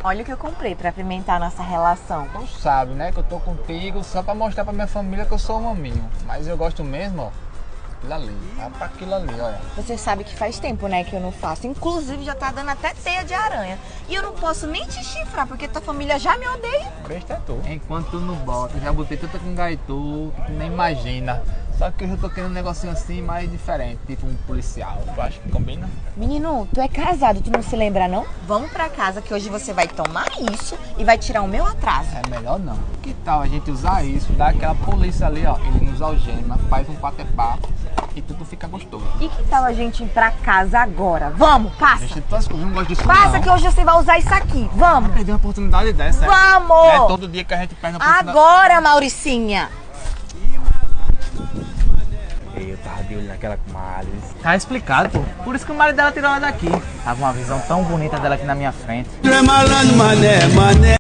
Olha o que eu comprei pra apimentar a nossa relação. Tu sabe, né, que eu tô contigo só pra mostrar pra minha família que eu sou um hominho. Mas eu gosto mesmo, ó, aquilo ali, tá pra aquilo ali, olha. Você sabe que faz tempo, né, que eu não faço. Inclusive, já tá dando até teia de aranha. E eu não posso nem te chifrar, porque tua família já me odeia. Besta é tu. Enquanto tu não bota, eu já botei tanta com gaitu, que tu nem imagina. Só que eu já tô querendo um negocinho assim, mais diferente, tipo um policial. Tu acha que combina? Menino, tu é casado, tu não se lembra, não? Vamos pra casa que hoje você vai tomar isso e vai tirar o meu atraso. É melhor não. Que tal a gente usar isso, dar aquela polícia ali, ó, ele nos algema, faz um patepapo e tudo fica gostoso. E que tal a gente ir pra casa agora? Vamos, passa! Gente, tu acha que eu não gosto disso Passa não. que hoje você vai usar isso aqui. Vamos! Vai perder uma oportunidade dessa. Vamos! Não é todo dia que a gente perde uma oportunidade. Agora, Mauricinha! Eu tava de olho naquela comadre. Tá explicado, pô. Por isso que o marido dela tirou ela daqui. Tava uma visão tão bonita dela aqui na minha frente. Mané, mané.